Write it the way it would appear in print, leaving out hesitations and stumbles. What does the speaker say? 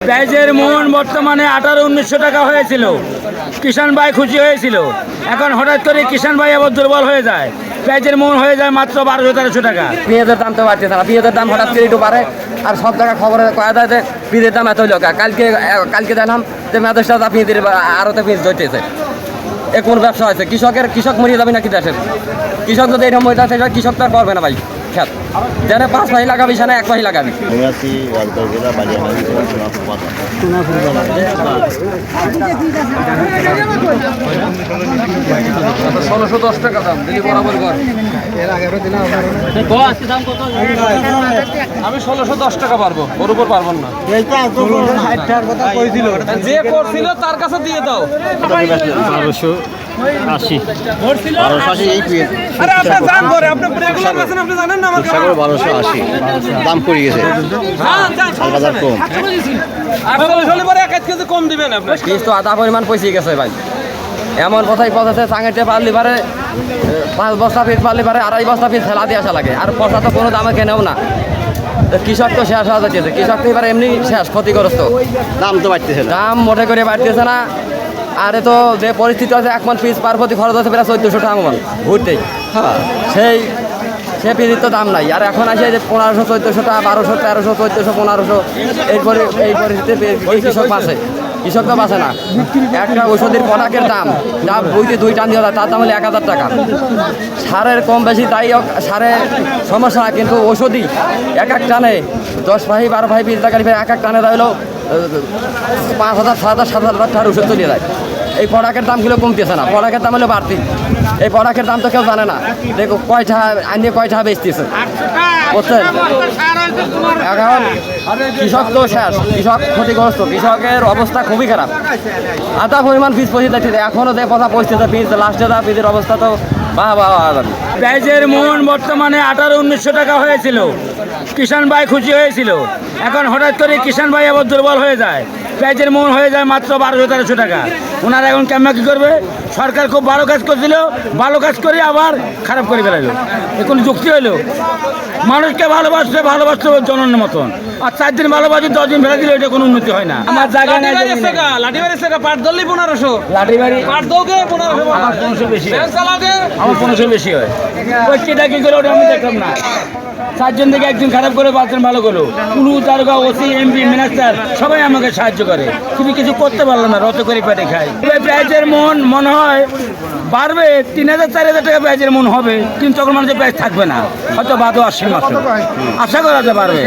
পেঁয়াজের মন বর্তমানে 18-1900 টাকা হয়েছিল। কিষাণ ভাই খুশি হয়েছিল। এখন হঠাৎ করে কিষাণ ভাই আবার দুর্বল হয়ে যায়, পেঁয়াজের মন হয়ে যায় মাত্র 1200-1300 টাকা। পেঁয়াজের দাম তো বাড়তেছে না, পেঁয়াজের দাম হঠাৎ করে একটু বাড়ে। আর সব জায়গায় খবরে কয়া যায় যে পেঁয়াজের দাম এত হইল। কালকে দেখলাম যে মেয়াদের পেঁয়াজের আরতে পেঁয়াজ ধরতেছে। এ কোন ব্যবসা হয়েছে? কৃষক মরিয়ে যাবে নাকি দেশের? কৃষক যদি এরকম মরিয়ে যায়, কৃষক তো আর করবে না ভাই খেত। যেন 5 মাহি লাগাবি, সেখানে 1 মাহি লাগাবি। $1610 টাকা দাম দিলি বরাবর কর। আমি 1610 টাকা পারবো, ওর উপর পারবো না। যে করছিল তার কাছে দিয়ে দাও। 1280 এই পেঁয়াজ। আরে আপনি দাম করে, আপনি রেগুলার বেচেন, আপনি জানেন না আমার কাছে 1280 দাম পড়ে গেছে। বাজার কম। 48 হলে পরে 1 কেজি কম দিবেন আপনি। পিস তো আধা পরিমাণ পয়সা গেছে ভাই। এমন কথাই পচাতে চাঙেতে পারলি পারে 5 বস্তা পিস পারলি পারে 2.5 বস্তা পিস ফেলা দিয়ে আসা লাগে। আর পচা তো কোনো দামে কেনেও না। কৃষক তো শেষ হয়ে যাচ্ছে, কৃষক তো এবার এমনি শেষ, ক্ষতিগ্রস্ত। দাম তো বাড়তেছে না, দাম মোটে করে বাড়তেছে না। আর তো যে পরিস্থিতি আছে, 1 মণ পিস পার প্রতি খরচ আছে প্রায় 1400 টাকা মণ ঘুরতেই। হ্যাঁ, সে পিসির তো দাম নাই। আর এখন আসে যে 1500, 1400 টাকা, 1200, 1300, 1400, 1500। এই পরিস্থিতিতে কৃষক বাঁচে? কৃষক তো বাঁচে না। একটা ঔষধির প্রোডাক্টের দাম যা বইতে 2 টান দিয়ে, তার দাম হলে 1000 টাকা। সারের কম বেশি তাই হোক, সারের সমস্যা না, কিন্তু ওষুধই এক টানে 10 ভাই 12 ভাই 20 টাকা এক টানে দেয় হলো 5000, 6000, 7000 টাকার ওষুধ চলে যায়। এই প্রোডাক্টের দামগুলো কমতেছে না, প্রোডাক্টের দাম হলো বাড়তি। এই প্রোডাক্টের দাম তো কেউ জানে না। দেখো কয়টা আইনে কয়টা বেচতেছে, বুঝছেন? এখন কৃষক তো শেষ, কৃষক ক্ষতিগ্রস্ত, কৃষকের অবস্থা খুবই খারাপ। আধা পরিমাণ বীজ পৌঁছে যাচ্ছে, এখনও যে কথা পৌঁছতেছে বীজ লাস্টে যা বীজের অবস্থা তো বাবা। পেঁয়াজের মন বর্তমানে 18-1900 টাকা হয়েছিল। কিষাণ ভাই খুশি হয়েছিল। এখন হঠাৎ করে কিষাণ ভাই আবার দুর্বল হয়ে যায়, পেঁয়াজের মন হয়ে যায় মাত্র 1200-1300 টাকা। ওনারা এখন কেমন কী করবে? সরকার খুব ভালো কাজ করছিল, ভালো কাজ করে আবার খারাপ করে ফেলালো। এ কোনো যুক্তি হইলো? মানুষকে ভালোবাসতে জননের মতন, আর 4 দিন ভালোবাসি 10 দিন ফেলে দিলে এটা কোনো উন্নতি হয় না। আমার জায়গা নাই, লাঠিবাড়ি পাট ধরলেই 1500, লাঠিবাড়ি পাট দৌকে 1500, আমার 1500 বেশি হয়। চালাকে আমার 1500 বেশি হয়। ওই কেটা কি করে ওটা আমি দেখলাম না। 4 জন থেকে 1 জন খারাপ করে, 5 জন ভালো করলো। পুরু তারকা, ওসি, এমপি, মিনিস্টার সবাই আমাকে সাহায্য করে, কিন্তু কিছু করতে পারলো না, রত করে পেটে খাই। পেঁয়াজের মন মনে হয় বাড়বে 3000-4000 টাকা পেঁয়াজের মন হবে, কিন্তু তখন মানুষের পেঁয়াজ থাকবে না, হয়তো 12 আশ্বিন মাসে আশা করা যেতে পারবে।